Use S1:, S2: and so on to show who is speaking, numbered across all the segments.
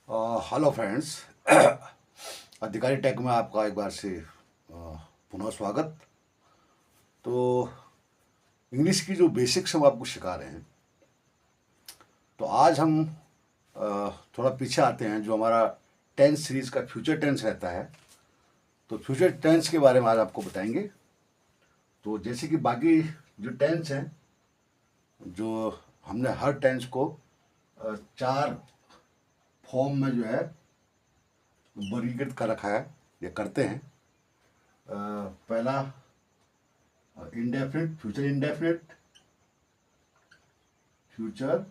S1: Hello friends. अधिकारी take में आपका एक बार से पुनः स्वागत। तो इंग्लिश की जो बेसिक्स हम आपको सिखा रहे हैं, तो आज हम थोड़ा पीछे आते हैं। जो हमारा टेंस सीरीज का फ्यूचर टेंस रहता है, तो फ्यूचर टेंस के बारे में आज आपको बताएंगे। तो जैसे कि बाकी जो टेंस हैं, जो हमने हर टेंस को चार फॉर्म में जो है वर्गीकृत कर रखा है या करते हैं। पहला indefinite, future indefinite, future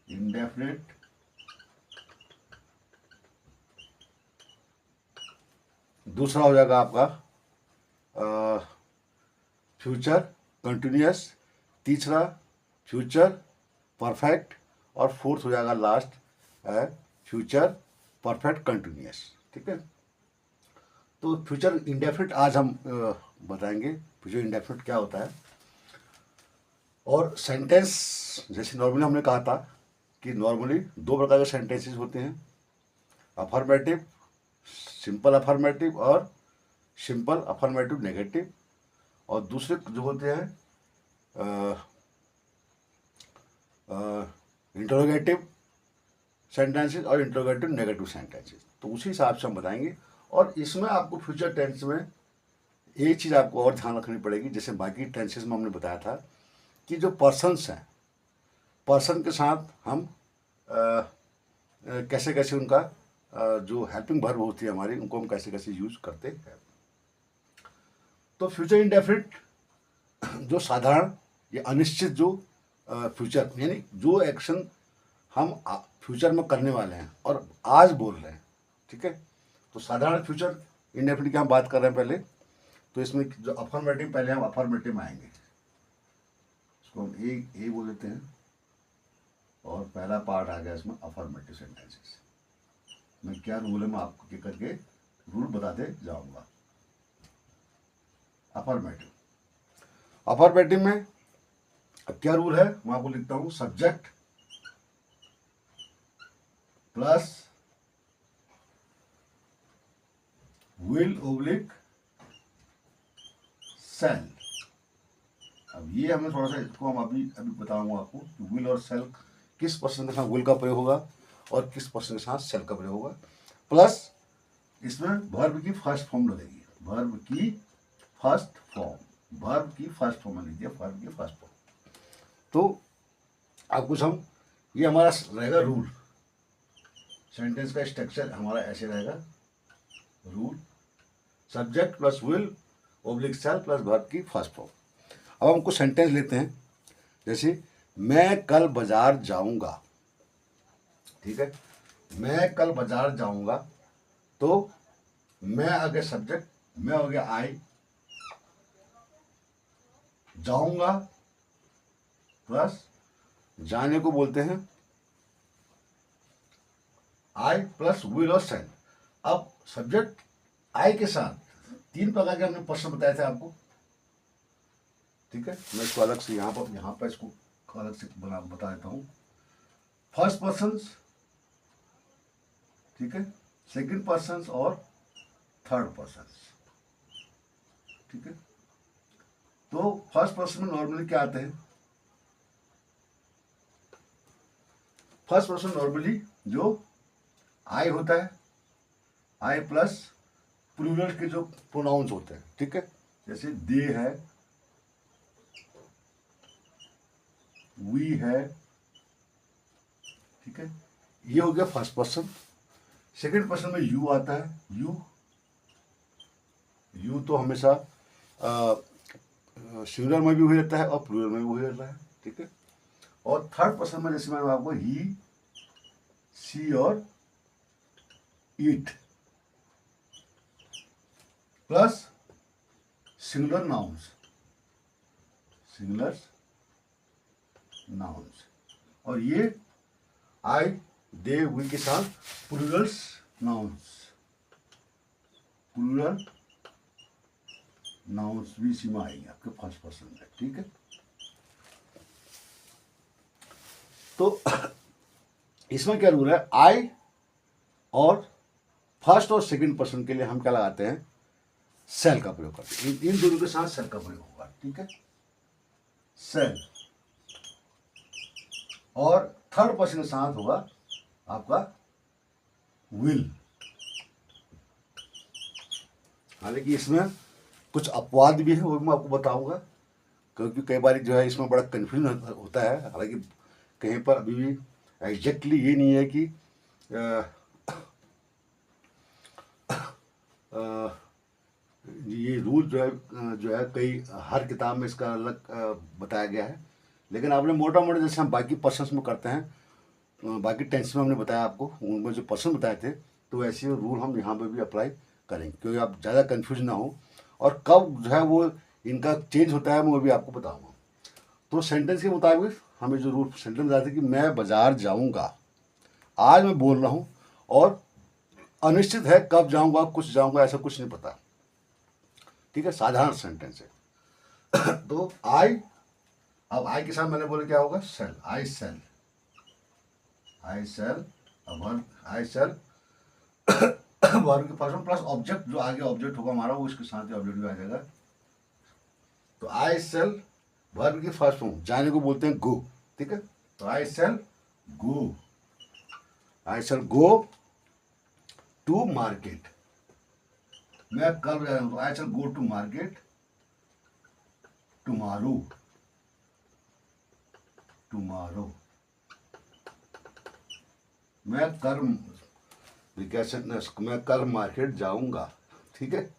S1: indefinite, दूसरा हो जाएगा आपका फ्यूचर कंटिन्यूअस, तीसरा फ्यूचर परफेक्ट, और फोर्थ हो जाएगा लास्ट फ्यूचर परफेक्ट कंटिन्यूअस। ठीक है। तो फ्यूचर इंडेफिनिट आज हम बताएंगे फ्यूचर इंडेफिनिट क्या होता है। और सेंटेंस, जैसे नॉर्मली हमने कहा था कि नॉर्मली दो प्रकार के सेंटेंसेस होते हैं, अफर्मेटिव, सिंपल अफर्मेटिव और सिंपल अफर्मेटिव नेगेटिव। और दूसरे जो होते हैं इंटरोगेटिव सेंटेंसेस और इंटरोगेटिव नेगेटिव सेंटेंसेस। तो उसी हिसाब से हम बताएंगे। और इसमें आपको फ्यूचर टेंस में एक चीज़ आपको और ध्यान रखनी पड़ेगी, जैसे बाकी टेंसेस में हमने बताया था कि जो पर्सन्स हैं, पर्सन के साथ हम कैसे कैसे उनका जो हेल्पिंग वर्ब होती है हमारी, उनको हम कैसे कैसे यूज करते हैं। तो फ्यूचर इंडेफिनिट जो साधारण या अनिश्चित जो फ्यूचर, यानी जो एक्शन हम फ्यूचर में करने वाले हैं और आज बोल रहे हैं। ठीक है। तो साधारण फ्यूचर इंडेफिनिट की हम बात कर रहे हैं पहले। तो इसमें जो अफर्मेटिव, पहले हम अफर्मेटिव में आएंगे, इसको हम ए बोल देते हैं। और पहला पार्ट आ गया इसमें अफर्मेटिव सेंटेंसेस में क्या रूल है, मैं आपको क्या करके रूल बताते जाऊंगा। अफर्मेटिव, अफर्मेटिव में अब क्या रूल है मैं आपको लिखता हूं। Subject plus will oblique shall. अब ये हमें थोड़ा सा, इसको हम अभी बताऊंगा आपको कि विल और सेल किस पर्सन के साथ विल का प्रयोग होगा और किस पर्सन के साथ सेल का प्रयोग होगा। प्लस इसमें वर्ब की फर्स्ट फॉर्म लगेगी, वर्ब की फर्स्ट फॉर्म, वर्ब की फर्स्ट फॉर्म में लीजिए, वर्ब की फर्स्ट फॉर्म। तो अब कुछ हम, ये हमारा रहेगा रूल, सेंटेंस का स्ट्रक्चर हमारा ऐसे रहेगा। Rule subject plus will oblique shall plus verb की फर्स्ट फॉर्म। अब हम कुछ सेंटेंस लेते हैं, जैसे मैं कल बाजार जाऊंगा। ठीक है। मैं कल बाजार जाऊंगा, तो मैं आगे सब्जेक्ट, मैं हो गया आई, जाऊंगा प्लस जाने को बोलते हैं आई प्लस विल और सेल। अब सब्जेक्ट आई के साथ तीन प्रकार के हमने प्रश्न बताए थे आपको। ठीक है। मैं इसको अलग से यहाँ पर इसको अलग से बता देता हूँ। फर्स्ट पर्सन, ठीक है, सेकंड पर्सन और थर्ड पर्सन। ठीक है। तो फर्स्ट पर्सन में नॉर्मली क्या आते हैं, फर्स्ट पर्सन नॉर्मली जो आई होता है, आई प्लस प्लूरल के जो प्रोनाउंस होते हैं। ठीक है। जैसे दे है, वी है। ठीक है। ये हो गया फर्स्ट पर्सन। सेकंड पर्सन में यू आता है, यू तो हमेशा सिंगुलर में भी हो जाता है और प्लूरल में भी हो जाता है। ठीक है। और थर्ड पर्सन में जैसे मैंने आपको ही, सी और it plus singular nouns, singular nouns. और ये आई, दे, वी के साथ प्लूरल्स नाउन्स, प्लूरल नाउन्स भी इसी में आएंगे आपके फर्स्ट पर्सन में। ठीक है। तो इसमें क्या रूल है, आई और फर्स्ट और सेकंड पर्सन के लिए हम क्या लगाते हैं, सेल का प्रयोग करते हैं। इन दोनों के साथ सेल का प्रयोग होगा, ठीक है, सेल। और थर्ड पर्सन के साथ होगा आपका विल। हालांकि इसमें कुछ अपवाद भी है, वो भी मैं आपको बताऊंगा, क्योंकि कई बार जो है इसमें बड़ा कन्फ्यूजन होता है। हालांकि कहीं पर अभी भी एग्जैक्टली ये नहीं है कि ये रूल जो है कई हर किताब में इसका अलग बताया गया है। लेकिन आपने मोटा मोटा जैसे हम बाकी पर्सन्स में करते हैं, बाकी टेंस में हमने बताया आपको, उनमें जो पर्सन बताए थे, तो वैसे रूल हम यहाँ पे भी अप्लाई करेंगे, क्योंकि आप ज़्यादा कन्फ्यूज ना हो। और कब जो है वो इनका चेंज होता है मैं भी आपको बताऊँगा। तो सेंटेंस के मुताबिक हमें जो रूल सेंटेंस बताते हैं कि मैं बाजार जाऊँगा, आज मैं बोल रहा हूँ, और अनिश्चित है कब जाऊँगा, कुछ जाऊँगा, ऐसा कुछ नहीं पता, ठीक है, साधारण सेंटेंस है। तो आई, अब आई के साथ मैंने बोला क्या होगा, सेल, आई सेल, आई सेल, अब आई सेल वर्ब के पर्सन प्लस ऑब्जेक्ट, जो आगे ऑब्जेक्ट होगा हमारा वो इसके साथ ही ऑब्जेक्ट भी आ जाएगा। तो आई सेल वर्ब की फर्स्ट फॉर्म, जाने को बोलते हैं गो, ठीक है। तो I shall go, I shall go to market, मैं कल जा रहा हूँ, तो I shall go to market tomorrow, tomorrow, मैं कल मार्केट जाऊंगा, ठीक है।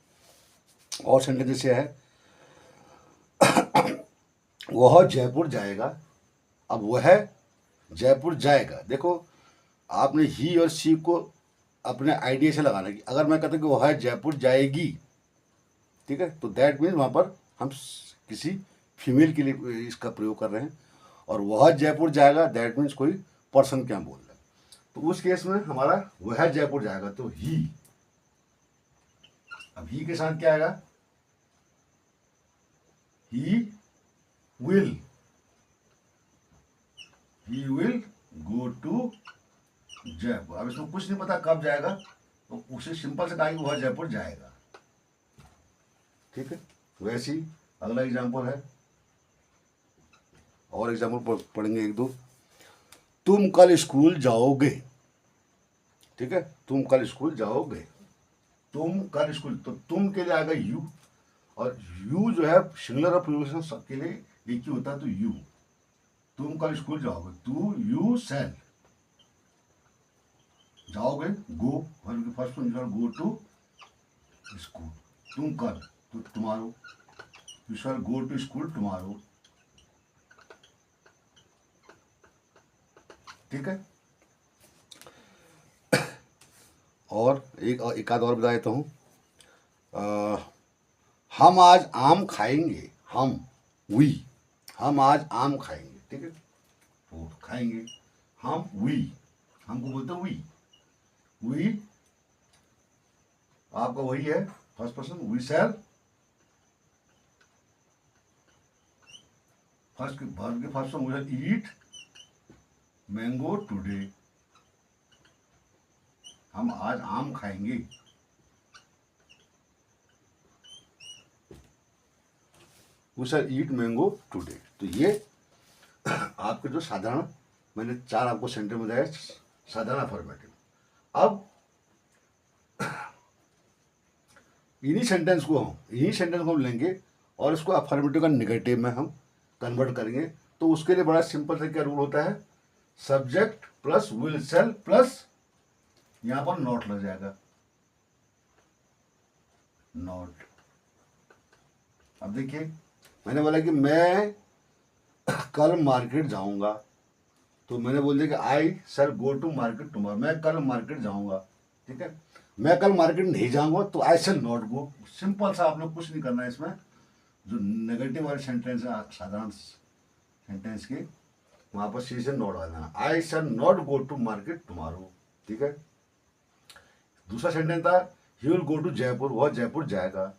S1: और सेंटेंस जैसे है वह जयपुर जाएगा, अब वह जयपुर जाएगा, देखो आपने ही और सी को अपने आइडिया से लगाना कि अगर मैं कहता हूँ कि वह जयपुर जाएगी, ठीक है, तो दैट मीन्स वहाँ पर हम किसी फीमेल के लिए इसका प्रयोग कर रहे हैं। और वह जयपुर जाएगा दैट मीन्स कोई पर्सन क्या बोल रहा है, तो उस केस में हमारा वह जयपुर जाएगा तो ही। अब ही के साथ क्या आएगा, he will, he will go to Jaipur. अब इसमें कुछ नहीं पता कब जाएगा, तो उसे सिंपल से कहा कि वह जयपुर जाएगा, ठीक है। वैसे ही अगला एग्जाम्पल है, और एग्जाम्पल पढ़ेंगे एक दो। तुम कल स्कूल जाओगे, ठीक है, तुम कल स्कूल जाओगे, तुम कल स्कूल, तो तुम के लिए आएगा यू, और यू जो है सिंगुलर और प्लूरल सबके लिए एक ही होता है, तो यू, तुम कल स्कूल जाओगे, तू यू सेल, जाओगे go, first go to school, तुम कल, तो tomorrow, you shall go to school tomorrow, ठीक है। और एक आध और बता देता हूँ, हम आज आम खाएंगे, हम आज आम खाएंगे, ठीक है, वो खाएंगे, हम हमको बोलते हैं वी आपका वही है first person, we shall, first verb के first form eat mango today, हम आज आम खाएंगे, we shall eat mango today. तो ये आपके जो साधारण मैंने 4 आपको सेंटेंस बताया, साधारण अफर्मेटिव। अब इन्हीं सेंटेंस को हम लेंगे और इसको अफर्मेटिव का निगेटिव में हम कन्वर्ट करेंगे। तो उसके लिए बड़ा सिंपल से क्या रूल होता है, subject plus will shall plus यहां पर नॉट लग जाएगा, नॉट। अब देखिए मैंने बोला कि मैं कल मार्केट जाऊंगा, तो मैंने बोल दिया कि I shell go to market tomorrow, मैं कल मार्केट जाऊंगा, ठीक है। मैं कल मार्केट नहीं जाऊंगा तो आई शैल नॉट गो, सिंपल सा, आप लोग कुछ नहीं करना है इसमें। जो नेगेटिव वाले सेंटेंस है साधारण सेंटेंस के, वहां पर सी से नॉट आना, I shall not go to market tomorrow, ठीक है। दूसरा सेंटेंस था he will go to Jaipur, वह जयपुर जाएगा,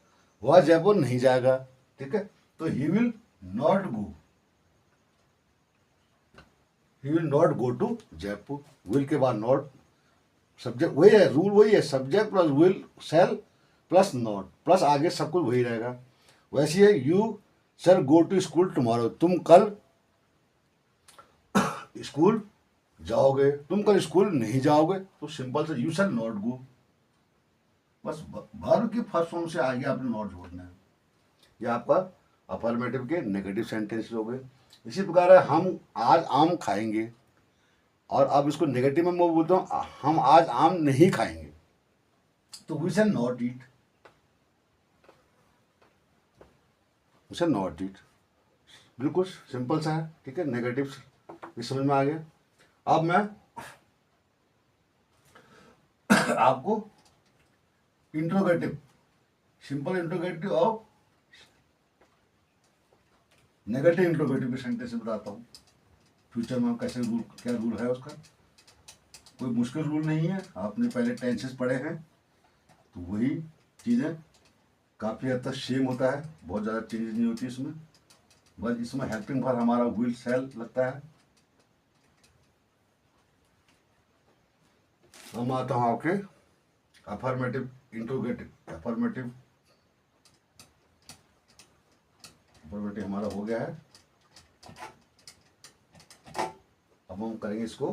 S1: वह जयपुर नहीं जाएगा, ठीक है। तो he will not go, he will not go to Jaipur, will के बाद नॉट, सब्जेक्ट वही है, रूल वही है, subject plus will shall plus not plus आगे सब कुछ वही रहेगा। वैसे है you shall go to school tomorrow, तुम कल स्कूल जाओगे, तुम कल स्कूल नहीं जाओगे, तो सिंपल से यू शैल नॉट गो। बस वर्ब की फर्स्ट फॉर्म से आगे आपने नॉट जोड़ना है। ये आपका अफर्मेटिव के नेगेटिव सेंटेंस हो गए। इसी प्रकार है हम आज आम खाएंगे, और अब इसको नेगेटिव में मैं बोलता हूँ हम आज आम नहीं खाएंगे, तो we shall not eat, we shall not eat. बिल्कुल सिंपल सा है, ठीक है। नेगेटिव ये समझ में आ गया। अब मैं आपको इंट्रोगेटिव, सिंपल इंट्रोगेटिव और नेगेटिव इंट्रोगेटिव के सेंटेंस बताता हूँ। फ्यूचर में कैसे रूल, क्या रूल है उसका, कोई मुश्किल रूल नहीं है, आपने पहले टेंसेस पढ़े हैं, तो वही चीज़ें काफ़ी हद तक सेम होता है, बहुत ज़्यादा चेंजेस नहीं होती इसमें। बस इसमें हेल्पिंग फॉर हमारा विल शैल लगता है। हम आता हूँ आपके अफर्मेटिव इंट्रोगेटिव। अफर्मेटिव हमारा हो गया है। अब हम करेंगे इसको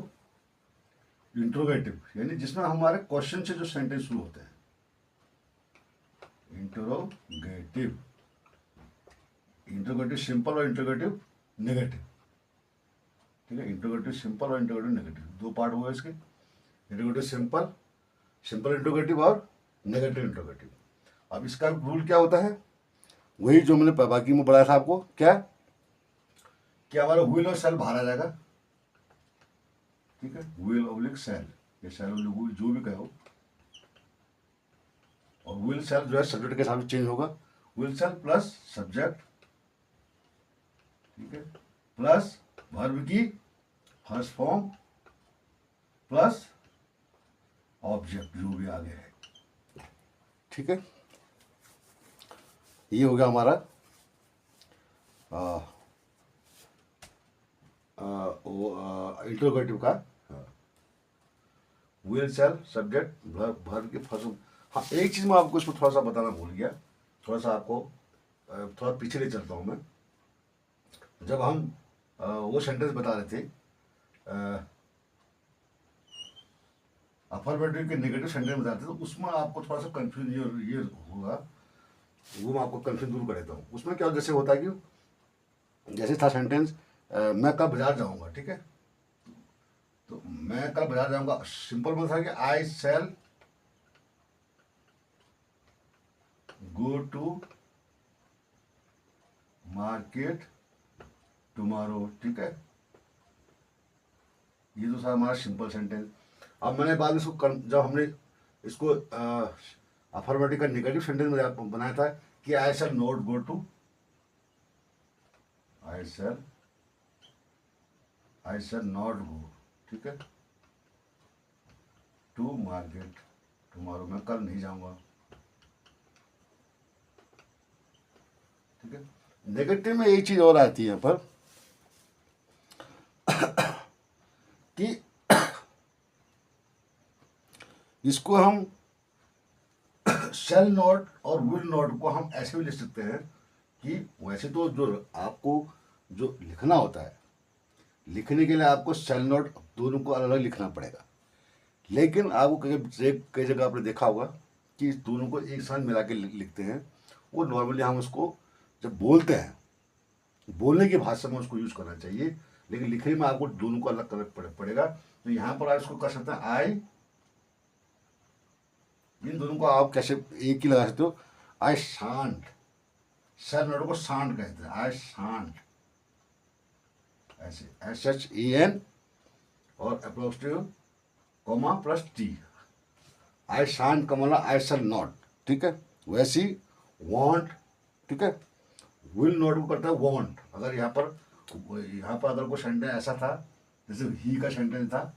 S1: इंट्रोगेटिव, यानी जिसमें हमारे क्वेश्चन से जो सेंटेंस शुरू होते हैं। इंट्रोगेटिव, इंट्रोगेटिव सिंपल और इंट्रोगेटिव नेगेटिव, ठीक है। इंट्रोगेटिव सिंपल और इंट्रोगेटिव नेगेटिव, दो पार्ट हुए इसके। इंट्रोगेटिव सिंपल, सिंपल इंट्रोगेटिव और नेगेटिव इंट्रोगेटिव। अब इसका रूल क्या होता है, वही जो मैंने बाकी में पढ़ाया था आपको। क्या क्या हमारा विल और शैल बाहर आ जाएगा, ठीक है। विल ऑब्लिक शैल, ये शैल ऑब्लिक जो भी कहो, और विल शैल जो है सब्जेक्ट के साथ चेंज होगा। विल शैल प्लस सब्जेक्ट, ठीक है, प्लस वर्ब की फर्स्ट फॉर्म प्लस ऑब्जेक्ट जो भी आगे है, ठीक है। ये हो गया हमारा इंट्रोगेटिव का विल शैल सब्जेक्ट वर्ब की फर्स्ट। हाँ, एक चीज़ मैं आपको इसको थोड़ा सा बताना भूल गया, थोड़ा सा आपको थोड़ा पीछे ले चलता हूँ मैं। जब हम वो सेंटेंस बता रहे थे अफर्मेटिव के नेगेटिव सेंटेंस बताते थे, तो उसमें आपको थोड़ा सा कंफ्यूज ये होगा, वो मैं आपको कंफ्यूज दूर कर देता हूँ। उसमें क्या जैसे होता है कि जैसे था सेंटेंस मैं कल बाजार जाऊँगा, ठीक है। तो मैं कल बाजार जाऊँगा, सिंपल में था कि I shell go to market tomorrow, ठीक है। ये तो था हमारा सिंपल सेंटेंस। अब मैंने बाद में इसको जब हमने इसको अफर्मेटिव का नेगेटिव सेंटेंस में बनाया था कि I shall not go to, I shall not go, ठीक है, टू मार्केट टुमारो, मैं कल नहीं जाऊंगा, ठीक है। नेगेटिव में एक चीज और आती है यहाँ पर कि इसको हम शैल नॉट और विल नॉट को हम ऐसे भी लिख सकते हैं कि वैसे तो जो आपको जो लिखना होता है, लिखने के लिए आपको शैल नॉट दोनों को अलग अलग लिखना पड़ेगा, लेकिन आपको कई जगह आपने देखा होगा कि दोनों को एक साथ मिला के लिखते हैं। वो नॉर्मली हम उसको जब बोलते हैं, बोलने की भाषा में उसको यूज करना चाहिए, लेकिन लिखने में आपको दोनों को अलग करना पड़ेगा। तो यहाँ पर आप इसको कर सकते हैं आई, इन दोनों को आप कैसे एक ही लगा सकते हो, आई शांट, शैल नॉट को शांट कहते हैं, आई शांट, ऐसे SHAN और अप्रोस्टिव कॉमा प्लस टी, आई शांट का मतलब आई शैल नॉट, ठीक है। वैसी वांट, ठीक है, विल नॉट को करता है वांट। अगर यहाँ पर अगर कोई सेंटेंस ऐसा था जैसे ही का सेंटेंस था,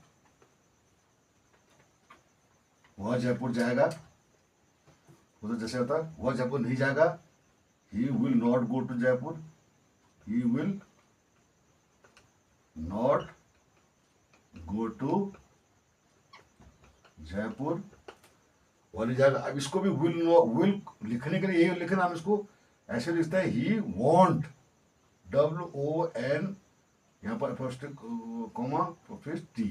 S1: वह जयपुर जाएगा, वो तो जैसे होता वह जयपुर नहीं जाएगा, he will not go to Jaipur, he will not go to Jaipur वाली जाएगा। अब इसको भी विल लिखने के लिए यही लिखना, हम इसको ऐसे लिखते हैं, ही वॉन्ट, WON, यहाँ पर फर्स्ट कॉमा फिर T,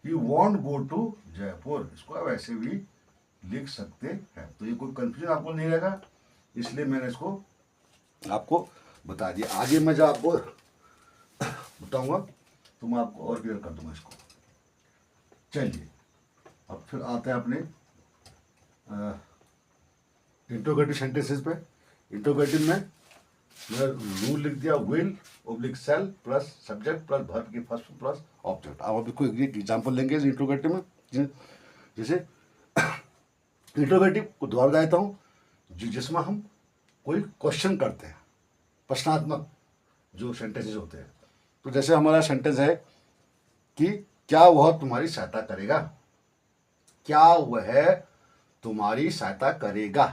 S1: he won't go to Jaipur, इसको अब ऐसे भी लिख सकते हैं। तो ये कोई कंफ्यूजन आपको नहीं रहेगा, इसलिए मैंने इसको आपको बता दिया। आगे मैं जब आपको बताऊंगा तो मैं आपको और क्लियर कर दूंगा इसको। चलिए अब फिर आते हैं अपने इंट्रोगेटिव सेंटेंसेस पे। इंट्रोगेटिव में मैं रूल लिख दिया, will oblique shall plus subject plus verb की फर्स्ट प्लस ऑब्जेक्ट। अब आपको एक एग्जांपल लेंगे इंट्रोगेटिव में, जैसे इंट्रोगेटिव को दोबारा देता हूँ, जिसमें हम कोई क्वेश्चन करते हैं, प्रश्नात्मक जो सेंटेंसेस होते हैं। तो जैसे हमारा सेंटेंस है कि क्या वह तुम्हारी सहायता करेगा, क्या वह तुम्हारी सहायता करेगा,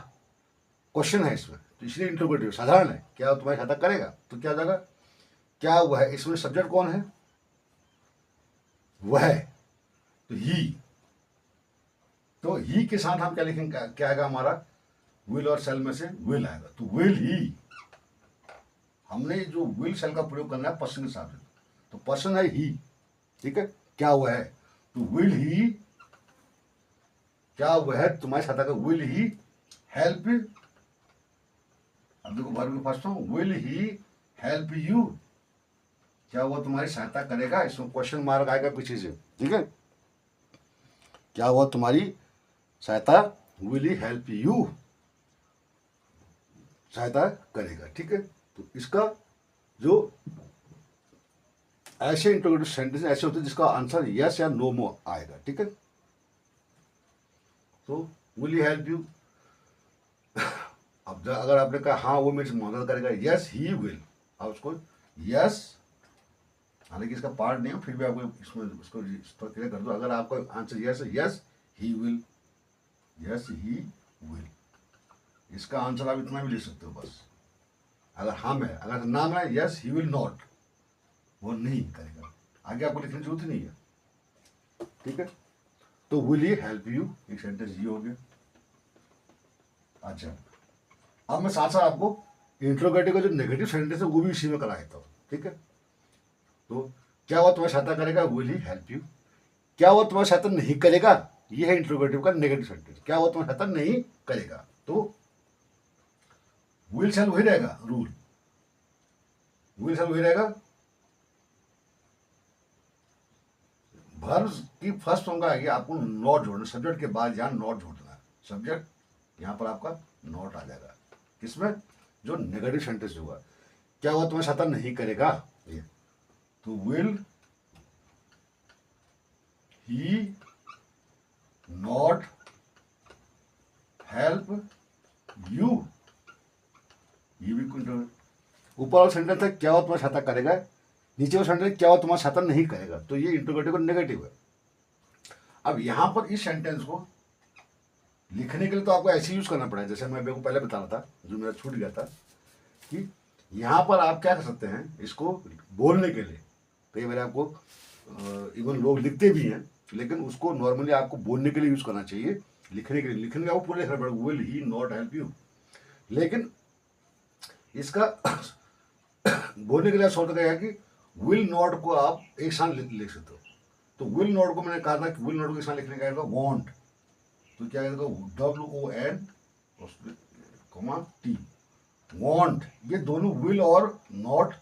S1: क्वेश्चन है इसमें, तो इसलिए इंट्रोगेटिव साधारण है, क्या वह तुम्हारी सहायता करेगा, तो क्या हो जाएगा, क्या वह, इसमें सब्जेक्ट कौन है, वह, तो ही, तो ही के साथ हम क्या लिखेंगे, क्या आएगा हमारा, विल और सेल में से विल आएगा, तो विल ही, हमने जो विल सेल का प्रयोग करना है पर्सन के साथ, तो पर्सन है ही, ठीक है, क्या वह है, तो विल ही, क्या वह तुम्हारी सहायता कर, विल ही हेल्प, अब देखो वर्ब में फर्स्ट हूं, विल ही हेल्प यू, क्या वो तुम्हारी सहायता करेगा, इसमें क्वेश्चन मार्क आएगा पीछे से, ठीक है, क्या वो तुम्हारी सहायता, विल ही हेल्प यू, सहायता करेगा, ठीक है। तो इसका जो ऐसे इंट्रोगेटिव सेंटेंस ऐसे होते हैं जिसका आंसर यस या नो में आएगा, ठीक है। तो विल ही हेल्प यू, अब अगर आपने कहा हाँ वो मेरी मदद करेगा, यस ही विल, अब उसको यस, हालांकि इसका पार्ट नहीं है, फिर भी आपको इसमें उसको क्लियर कर दो, अगर आपका आंसर यस है, yes he will, yes he will, इसका आंसर आप इतना भी ले सकते हो बस, अगर हाँ है, अगर नाम है यस ही विल नॉट, वो नहीं करेगा, आगे आपको लिखने की जरूरत ही नहीं है, ठीक है। तो विल ही हेल्प यू, एक सेंटेंस ये हो गया। अच्छा, अब मैं साथ साथ आपको इंट्रोगेटिव का जो नेगेटिव सेंटेंस है वो भी इसी में करा देता हूँ, ठीक है। तो क्या वो तुम्हारी सहायता करेगा, विल ही हेल्प यू, क्या वो तुम्हारी सहायता नहीं करेगा, ये है इंट्रोगेटिव का नेगेटिव सेंटेंस, क्या वो तुम्हारी सहायता नहीं करेगा, तो विल सेल वही रहेगा, रूल विल सेल वही रहेगा, वर्ब की फर्स्ट फॉर्म का आएगी, आपको नॉट जोड़ना, सब्जेक्ट के बाद यहाँ नॉट जोड़ना है, सब्जेक्ट यहाँ पर आपका नॉट आ जाएगा, किसमें, जो नेगेटिव सेंटेंस होगा, क्या वो तुम्हारी सहायता नहीं करेगा, ये, तो will he not help you, ये भी कुछ ऊपर वाला सेंटेंस है क्या वो तुम्हारी सहायता करेगा, नीचे वाला सेंटेंस क्या वो तुम्हारी सहायता नहीं करेगा, तो ये इंट्रोगेटिव और नेगेटिव है। अब यहां पर इस सेंटेंस को लिखने के लिए तो आपको ऐसे यूज करना पड़ेगा, जैसे मैं को पहले बता रहा था, जो मेरा छूट गया था, कि यहां पर आप क्या कर सकते हैं, इसको बोलने के लिए कई बार आपको इवन लोग लिखते भी हैं, लेकिन उसको नॉर्मली आपको बोलने के लिए यूज करना चाहिए, लिखने के लिए, लिखने का आपको पूरा लिखना पड़ेगा, will he not help you, लेकिन इसका बोलने के लिए सोच गया कि विल नॉट को आप एक साथ लिख सकते हो, तो विल नॉट को मैंने कहा था कि विल नॉट को एक साथ लिखने का वॉन्ट, तो क्या कहते WON T, वॉन्ट, ये दोनों विल और नॉट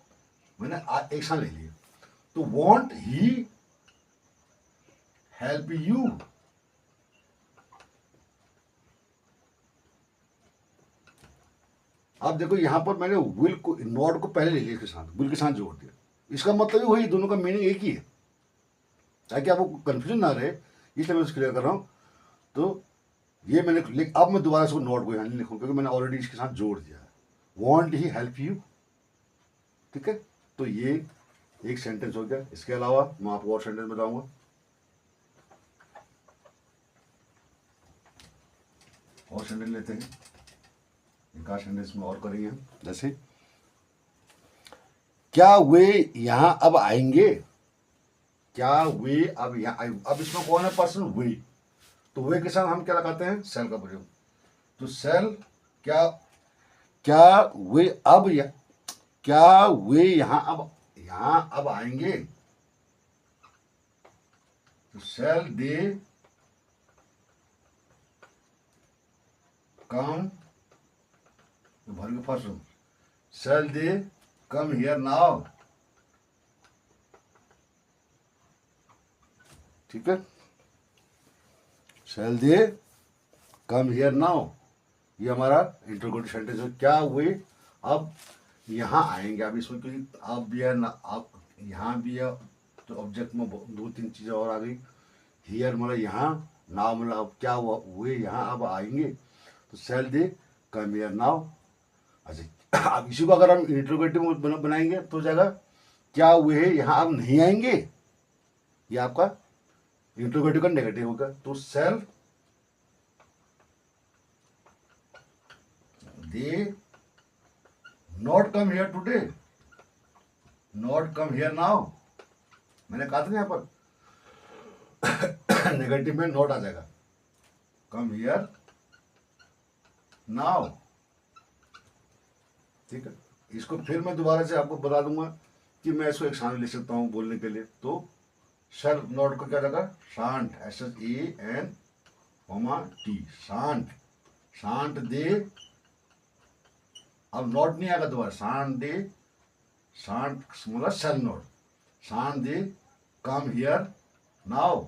S1: मैंने एक साथ ले लिए, तो वॉन्ट ही हेल्प यू, अब देखो यहां पर मैंने विल को नॉट को पहले ले लिया, इसके साथ विल के साथ जोड़ दिया, इसका मतलब ही वही, दोनों का मीनिंग एक ही है, ताकि आपको कंफ्यूजन ना रहे, इसलिए मैं क्लियर कर रहा हूं। तो ये मैंने अब मैं दोबारा इसको नॉट को यहाँ नहीं लिखूँ, क्योंकि मैंने ऑलरेडी इसके साथ जोड़ दिया है, वॉन्ट ही हेल्प यू, ठीक है। तो ये एक सेंटेंस हो गया, इसके अलावा मैं आपको और सेंटेंस बताऊंगा, और सेंटेंस लेते हैं, एक आध सेंटेंस में और करेंगे हम, जैसे क्या वे यहाँ अब आएंगे, क्या वे अब यहाँ, अब इसमें कौन है पर्सन, वे, तो वे के साथ हम क्या लगाते हैं, सेल का प्रयोग। तो सेल क्या क्या वे अब या क्या वे यहां अब आएंगे? तो सेल दे कम, भर के first room, shall they come here now. ठीक है, शैल दे कम हियर नाउ, ये हमारा इंटरोगेटिव सेंटेंस है। क्या वे अब यहाँ आएंगे? अब इसमें क्योंकि अब भी है ना, अब यहाँ भी है, तो ऑब्जेक्ट में दो तीन चीज़ें और आ गई। हियर मतलब यहाँ, नाउ मतलब अब क्या हुआ, वे यहाँ अब आएंगे, तो शैल दे कम हियर नाउ। अच्छा, अब इसी को अगर हम इंटरोगेटिव बनाएंगे तो जाएगा क्या वे यहाँ अब नहीं आएंगे, ये आपका इंटरोगेटिव का नेगेटिव होगा। तो shall they not come here today, not come here now. मैंने कहा था ना यहाँ पर नेगेटिव में नॉट आ जाएगा, कम हियर नाउ। ठीक है, इसको फिर मैं दोबारा से आपको बता दूंगा कि मैं इसको एक शांत लिख सकता हूँ बोलने के लिए। तो शर नॉट को क्या लगा, शांत, SHANT, शांत, शांत दे, अब नॉट नहीं आएगा दोबारा, शांत दे, शांत मतलब शैल नॉट, शांत दे कम हियर नाउ।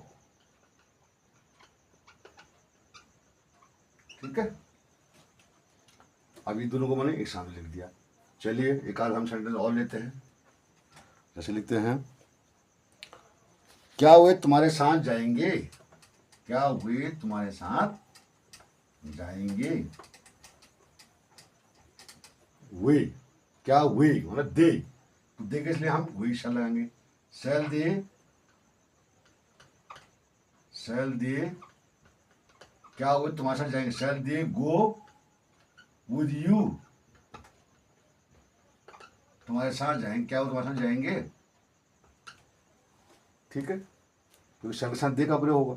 S1: ठीक है, अभी दोनों को मैंने एक साथ लिख दिया। चलिए एक आध हम सेंटेंस और लेते हैं। जैसे लिखते हैं, क्या वे तुम्हारे साथ जाएंगे, क्या वे तुम्हारे साथ जाएंगे। वे, क्या वे मतलब दे, तो दे के इसलिए हम वे शैल लगाएंगे। शैल दे क्या वे तुम्हारे साथ जाएंगे, शैल दे गो विद यू, तुम्हारे साथ जाएंगे, क्या वो तुम्हारे साथ जाएंगे। ठीक है, क्योंकि शैल के साथ दे का प्रयोग होगा।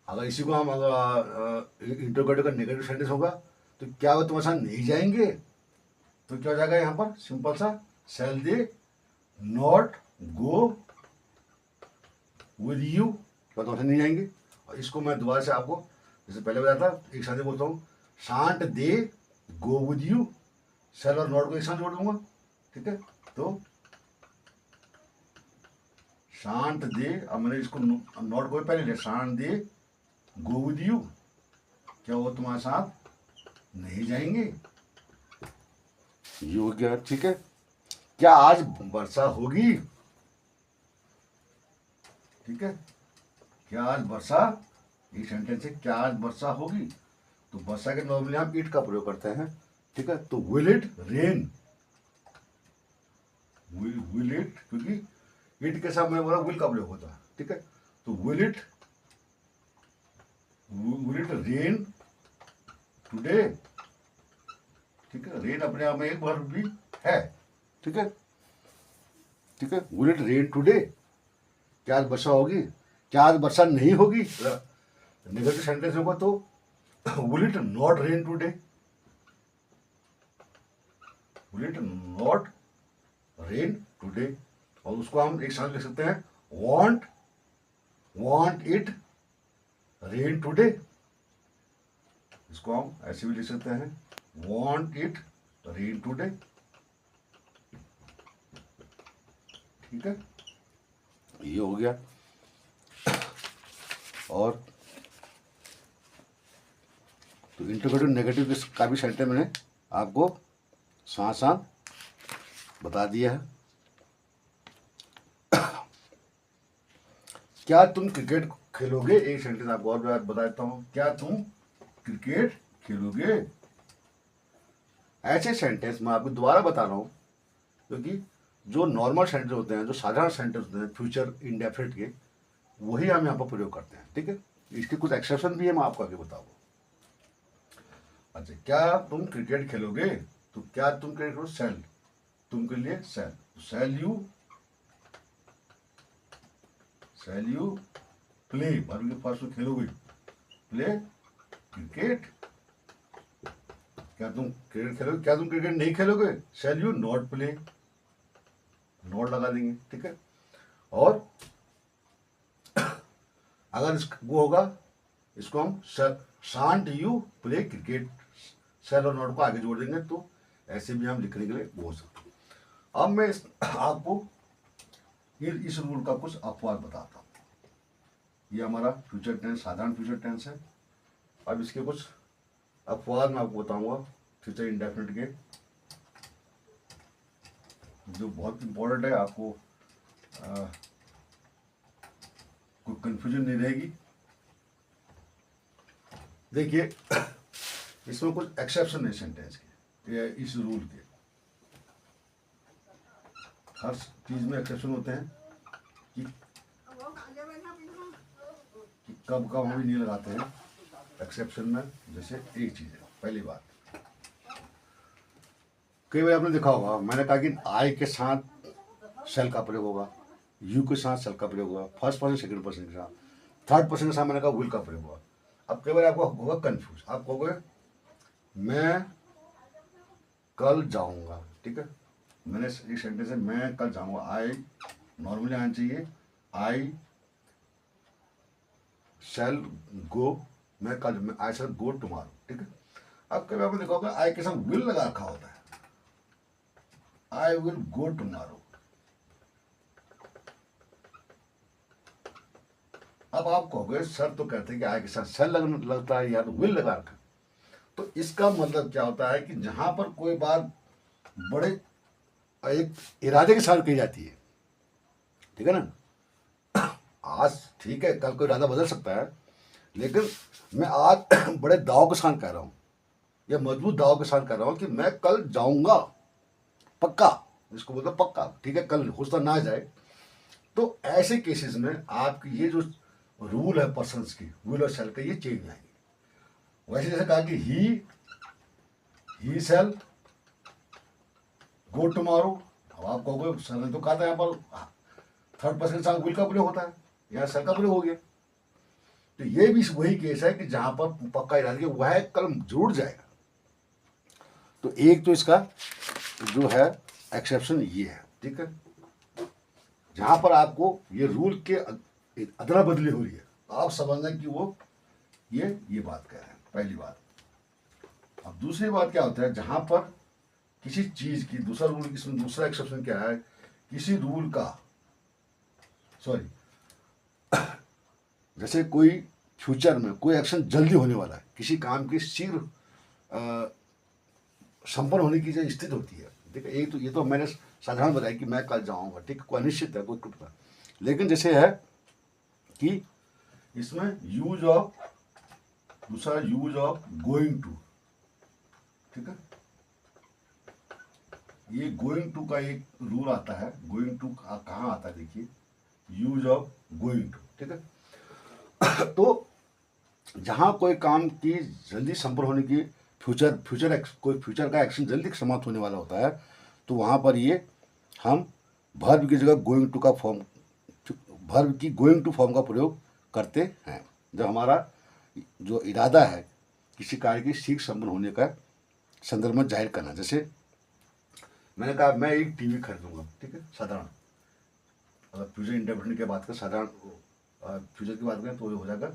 S1: अगर इसी को हम अगर इंटरोगेटिव का नेगेटिव सेंटेंस होगा, तो क्या वो तुम्हारे साथ नहीं जाएंगे, तो क्या हो जाएगा यहाँ पर सिंपल सा, shall they not go with you, क्या तुम्हारे साथ नहीं जाएंगे। और इसको मैं दोबारा से आपको जैसे पहले बताया था, एक साथ बोलता हूँ, शांत दे गो विद यू, शैल और नॉट को एक साथ जोड़ दूंगा। ठीक है, तो शांत दे, अब मैंने इसको नॉट को पहले लिया, शांत दे गो विद यू, क्या वो तुम्हारे साथ नहीं जाएंगे, ये हो गया। ठीक है, क्या आज वर्षा होगी। ठीक है, क्या आज वर्षा, ये सेंटेंस है, क्या आज वर्षा होगी। तो वर्षा के नॉर्मली हम इट का प्रयोग करते हैं। ठीक है, तो will it rain, will it, क्योंकि इट के साथ मैं बोला विल का प्रयोग होता है। ठीक है, तो विल इट रेन टुडे। ठीक है, रेन अपने आप में एक वर्ब भी है। ठीक है, ठीक है, विल इट रेन टुडे, क्या आज वर्षा होगी, क्या आज वर्षा नहीं होगी। नेगेटिव सेंटेंस होगा तो will it not rain today, will it not rain today. और उसको हम एक साथ लिख सकते हैं, वॉन्ट इट रेन टुडे, इसको हम ऐसे भी लिख सकते हैं, वॉन्ट इट रेन टुडे। ठीक है, ये हो गया। और तो इंटरोगेटिव नेगेटिव का भी सेंटेंस मैंने आपको साथ साथ बता दिया है। क्या तुम क्रिकेट खेलोगे, एक सेंटेंस आपको और बता देता हूं, क्या तुम क्रिकेट खेलोगे। ऐसे सेंटेंस मैं आपको दोबारा बता रहा हूं, क्योंकि जो नॉर्मल सेंटेंस होते हैं, जो साधारण सेंटेंस होते हैं फ्यूचर इंडेफिनिट के, वही हम यहाँ पर प्रयोग करते हैं। ठीक है, इसके कुछ एक्सेप्शन भी है, मैं आपको आगे बताऊंगा। अच्छा, क्या तुम क्रिकेट खेलोगे, तो क्या तुम क्रिकेट खेलो, सेल, तुम के लिए shall, shall you play, verb के फर्स्ट में खेलोगे, प्ले क्रिकेट। क्या तुम क्रिकेट खेलोगे? क्या तुम क्रिकेट नहीं खेलोगे? Shall you not play, not लगा देंगे, ठीक है। और अगर वो होगा, इसको हम शांट यू प्ले क्रिकेट, शैल और नॉट को आगे जोड़ देंगे, तो ऐसे भी हम लिखने के लिए बोल सकते हैं। अब मैं आपको इस रूल का कुछ अपवाद बताता हूँ। ये हमारा फ्यूचर टेंस, साधारण फ्यूचर टेंस है। अब इसके कुछ अपवाद मैं आपको बताऊंगा फ्यूचर इंडेफिनिट के, जो बहुत इंपॉर्टेंट है, आपको कोई कंफ्यूजन नहीं रहेगी। देखिए, इसमें कुछ एक्सेप्शन है सेंटेंस के, इस रूल के। हर चीज में एक्सेप्शन होते हैं कि कब कब हम नहीं लगाते हैं एक्सेप्शन में। जैसे एक चीज है, पहली बात, कई बार आपने देखा होगा, मैंने कहा कि आई के साथ शेल का प्रयोग होगा, यू के साथ शेल का प्रयोग होगा, फर्स्ट पर्सन सेकंड पर्सन के साथ, थर्ड पर्सन के साथ मैंने कहा विल का प्रयोग होगा। अब कई बार आपको होगा कंफ्यूज, आप कहोगे मैं कल जाऊंगा, ठीक है, मैंने एक सेंटेंस है मैं कल जाऊंगा, आई नॉर्मली आना चाहिए आई शैल गो, मैं कल, आई शैल गो टुमारो, ठीक है। अब कभी आपने देखा होगा आई के साथ विल लगा रखा होता है, आई विल गो टुमारो। अब आप कहोगे सर तो कहते हैं कि आई के साथ शैल लगता है या तो विल लगा रखा, तो इसका मतलब क्या होता है कि जहां पर कोई बात बड़े एक इरादे के साथ कही जाती है, ठीक है ना, आज ठीक है, कल कोई इरादा बदल सकता है, लेकिन मैं आज बड़े दाव के साथ कह रहा हूं, या मजबूत दाव के साथ कह रहा हूं कि मैं कल जाऊंगा पक्का, इसको बोलते पक्का, ठीक है, कल हो सकता ना जाए। तो ऐसे केसेस में आपकी ये जो रूल है पर्सन्स की, विल और शैल का, ये चेंज आएंगे। वैसे जैसे कहा कि ही शैल गो टुमारो, अब आप कहोगे सर ने तो कहा था यहाँ पर थर्ड पर्सन के साथ विल का प्रयोग होता है, यहाँ शैल का प्रयोग हो गया। तो ये भी वही केस है कि जहां पर पक्का इरादा किया वह कल जरूर जाएगा। तो एक तो इसका जो है एक्सेप्शन ये है, ठीक है, जहां पर आपको ये रूल के अदला बदली हो रही है, आप समझना कि वो ये बात कह रहे हैं, पहली बात। अब दूसरी बात क्या होता है, जहां पर किसी चीज की दूसरा रूल, इसमें दूसरा एक्सेप्शन क्या है, किसी रूल का, सॉरी, जैसे कोई फ्यूचर में कोई एक्शन जल्दी होने वाला है, किसी काम की शीघ्र संपन्न होने की जो स्थिति होती है, ठीक है, एक तो ये तो मैंने साधारण बताया कि मैं कल जाऊंगा, ठीक, कोई अनिश्चित है, कोई टूटता, लेकिन जैसे है कि इसमें यूज ऑफ, दूसरा यूज ऑफ गोइंग टू, ठीक है, ये गोइंग टू का एक रूल आता है। गोइंग टू कहाँ आता है, देखिए, यूज ऑफ गोइंग टू, ठीक है। तो जहां कोई काम की जल्दी संपन्न होने की कोई फ्यूचर का एक्शन जल्दी समाप्त होने वाला होता है, तो वहां पर ये हम वर्ब की जगह गोइंग टू का फॉर्म, वर्ब की गोइंग टू फॉर्म का प्रयोग करते हैं, जब हमारा जो इरादा है किसी कार्य की शीघ्र संपन्न होने का संदर्भ में जाहिर करना। जैसे मैंने कहा मैं एक टीवी खरीदूंगा, ठीक है, साधारण, अगर फ्यूचर इंडेफिनिट की बात करें, साधारण फ्यूचर की बात करें तो ये हो जाएगा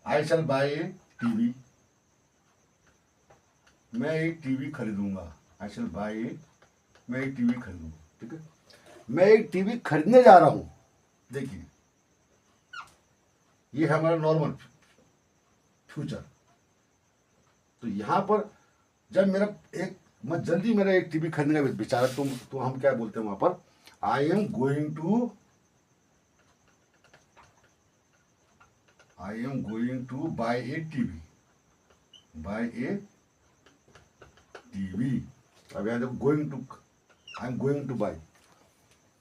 S1: आई शैल बाय ए टीवी, मैं एक टीवी खरीदूंगा, आई शैल बाय ए, मैं एक टीवी खरीदूंगा, ठीक है, मैं एक टीवी खरीदने जा रहा हूं। देखिए, ये है हमारा नॉर्मल फ्यूचर। तो यहां पर जब मैं जल्दी मेरा एक टीवी खरीदने का विचार है, तो हम क्या बोलते हैं वहां पर, I am going to buy a TV, अब यहां देखो going to, I am going to buy,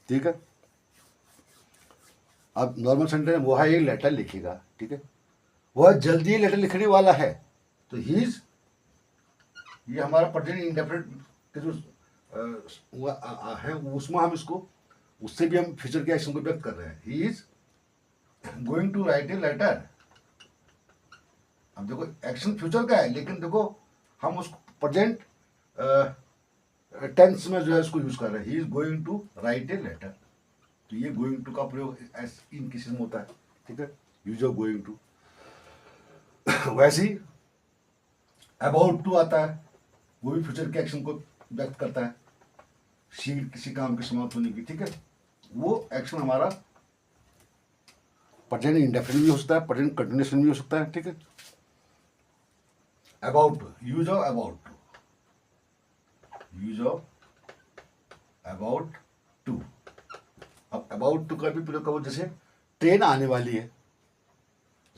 S1: ठीक है। अब नॉर्मल सेंटेंस वो है एक लेटर लिखेगा, ठीक है, वह जल्दी लेटर लिखने वाला है, तो ही इज, ये हमारा प्रेजेंट इंडेफिनिट के जो है उसमें हम इसको, उससे भी हम फ्यूचर के एक्शन को व्यक्त कर रहे हैं, he is going to write a letter. अब देखो एक्शन फ्यूचर का है, लेकिन देखो हम उसको प्रेजेंट टेंस में जो है उसको यूज कर रहे हैं। He is going to write a letter. तो ये गोइंग टू का प्रयोग इन केसेस में होता है, ठीक है, यूज ऑफ गोइंग टू। वैसे ही अबाउट टू आता है, वो भी फ्यूचर के एक्शन को व्यक्त करता है, किसी काम के समाप्त होने की, ठीक है। वो एक्शन हमारा प्रेजेंट इंडेफिनिट भी हो सकता है, प्रेजेंट कंटिन्यूएशन भी हो सकता है, ठीक है। About to, use of about to, use of about to. अब अबाउट टू का भी प्रयोग करो, जैसे ट्रेन आने वाली है,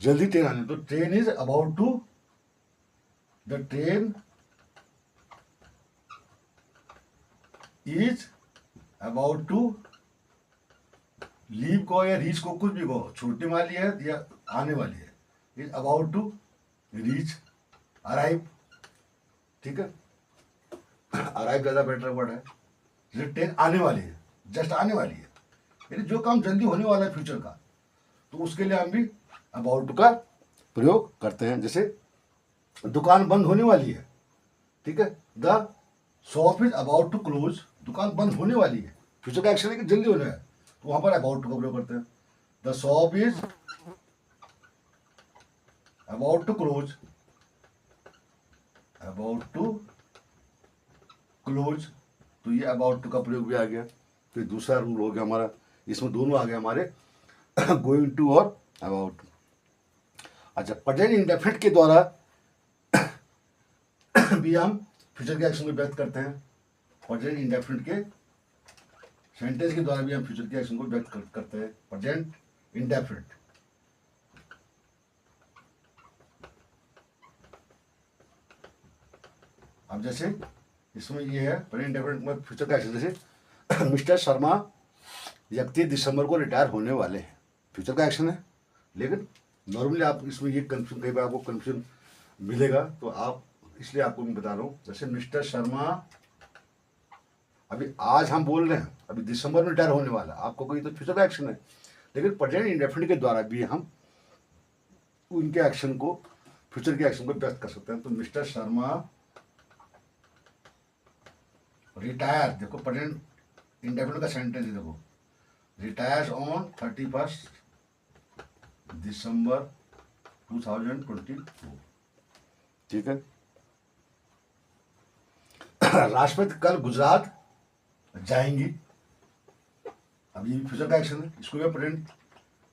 S1: जल्दी ट्रेन आने, तो train is about to, the train is about to leave को या रीच को, कुछ भी को, छूटने वाली है या आने वाली है, is about to reach, arrive, ठीक है। अराइव ज़्यादा बेटर वर्ड है। जैसे ट्रेन आने वाली है, जस्ट आने वाली है, यानी जो काम जल्दी होने वाला है फ्यूचर का, तो उसके लिए हम भी अबाउट टू का प्रयोग करते हैं। जैसे दुकान बंद होने वाली है, ठीक है, the shop is about to close, दुकान बंद होने वाली है, फ्यूचर का एक्शन है कि जल्दी होना है, तो वहां पर अबाउट टू का प्रयोग करते हैं। The shop is about to close, about to close, तो ये अबाउट टू का प्रयोग भी आ गया। फिर दूसरा रूल हो गया हमारा, इसमें दोनों आ गए हमारे, गोइंग टू और अबाउट टू। अच्छा, प्रेजेंट इंडेफिनिट के द्वारा भी हम फ्यूचर के एक्शन को व्यक्त करते हैं। प्रेजेंट इंडेफिनिट के सेंटेंस के द्वारा भी हम फ्यूचर के एक्शन को व्यक्त करते हैं। प्रेजेंट इंडेफिनिट, अब जैसे इसमें ये है प्रेजेंट इंडेफिनिट में फ्यूचर का एक्शन, जैसे मिस्टर शर्मा 31 दिसंबर को रिटायर होने वाले हैं, फ्यूचर का एक्शन है। लेकिन नॉर्मली आप इसमें ये कंफ्यूजन, कई बार आपको कंफ्यूजन मिलेगा, तो आप, इसलिए आपको मैं बता रहा हूँ, जैसे मिस्टर शर्मा, अभी आज हम बोल रहे हैं, अभी दिसंबर में रिटायर होने वाला, आपको कोई तो फ्यूचर का एक्शन है, लेकिन प्रेजेंट इंडेफिनिट के द्वारा भी हम उनके एक्शन को, फ्यूचर के एक्शन को व्यक्त कर सकते हैं। तो मिस्टर शर्मा रिटायर, देखो प्रेजेंट इंडेफिनिट का सेंटेंस है, देखो रिटायर्स ऑन 31 दिसंबर 2024, ठीक है। राष्ट्रपति कल गुजरात जाएंगी, अब ये फ्यूचर का एक्शन है, इसको भी प्रेजेंट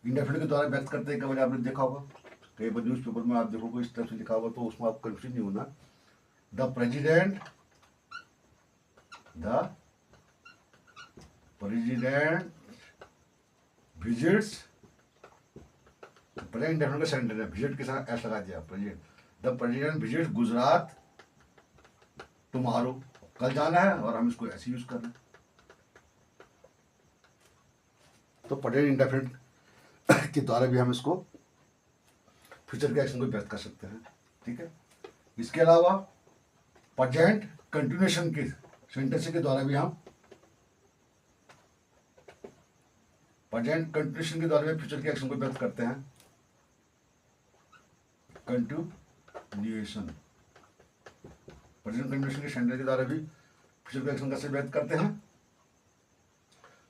S1: इंडेफिनिट के द्वारा व्यक्त करते हैं। कई बार आपने देखा होगा, कई बार न्यूज पेपर में आप देखोगे इस तरह से लिखा होगा, तो उसमें आपको कंफ्यूज नहीं होना। The president visits, present indefinite का सेंटेंस है, विजिट के साथ एस लगा दिया, present. The president visits Gujarat tomorrow, कल जाना है, और हम इसको ऐसे यूज कर रहे हैं। तो प्रेजेंट इंडेफिनिट के द्वारा भी हम इसको फ्यूचर के एक्शन को व्यक्त कर सकते हैं, ठीक है। इसके अलावा प्रेजेंट कंटिन्यूएशन के सेंटेंस के द्वारा भी हम, प्रेजेंट कंटिन्यूएशन के द्वारा भी फ्यूचर के एक्शन को व्यक्त करते हैं। कंटिन्यूएशन, प्रेजेंट कंटिन्यूएशन के सेंटेंस के द्वारा भी फ्यूचर के एक्शन कैसे व्यक्त करते हैं,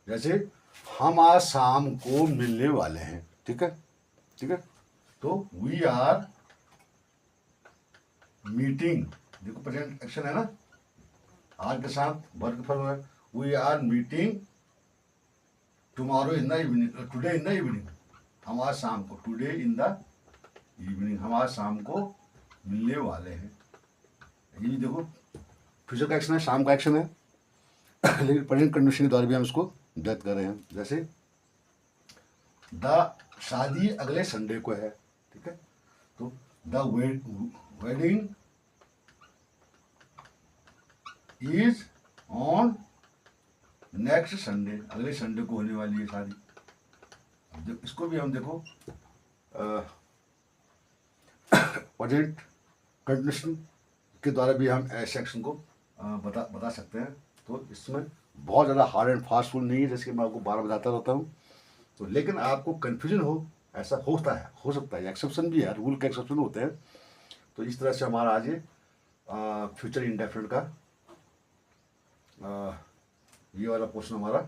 S1: जैसे हम आज शाम को मिलने वाले हैं, ठीक है, ठीक है। तो वी आर मीटिंग, देखो प्रेजेंट एक्शन है ना, आज के साथ वर्ग फॉर्म है, we are meeting tomorrow in the evening, today in the evening, हम आज शाम को, टुडे इन द इवनिंग, हम आज शाम को मिलने वाले हैं। ये देखो फ्यूचर का एक्शन है, शाम का एक्शन है, लेकिन प्रेजेंट कंडीशन के द्वारा भी हम इसको व्यक्त कर रहे हैं। जैसे द शादी अगले संडे को है, ठीक है, तो the wedding is on next Sunday, अगले संडे को होने वाली है शादी। इसको भी हम देखो प्रेजेंट कंडीशन के द्वारा भी हम ऐसे एक्शन को बता सकते हैं। तो इसमें बहुत ज़्यादा हार्ड एंड फास्ट रूल नहीं है, जैसे कि मैं आपको बार बताता रहता हूँ। तो लेकिन आपको कन्फ्यूजन हो ऐसा होता है, हो सकता है, एक्सेप्शन भी है, रूल के एक्सेप्शन होते हैं। तो इस तरह से हमारा आज ये फ्यूचर इंडेफिनिट का ये वाला पोर्शन हमारा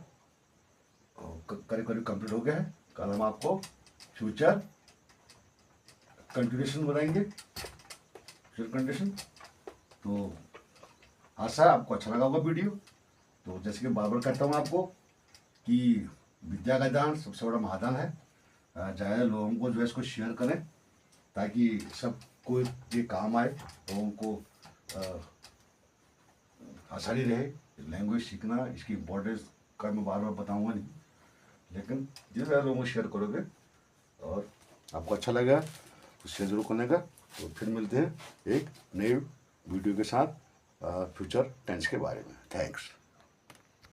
S1: करीब करीब कंप्लीट हो गया है। कल हम आपको फ्यूचर कंटिन्यूशन बनाएंगे, फ्यूचर कंडीशन। तो आशा है आपको अच्छा लगा होगा वीडियो। तो जैसे कि बार बार कहता हूँ आपको कि विद्या का दान सबसे बड़ा महादान है। ज़्यादा लोगों को जो है इसको शेयर करें ताकि सबको ये काम आए, लोगों को आसानी रहे। लैंग्वेज सीखना, इसकी इम्पोर्टेंस का मैं बार बार बताऊंगा नहीं, लेकिन जिस ज़्यादा लोगों को शेयर करोगे और आपको अच्छा लगेगा तो शेयर जरूर करने का। तो फिर मिलते हैं एक नए वीडियो के साथ फ्यूचर टेंस के बारे में। थैंक्स।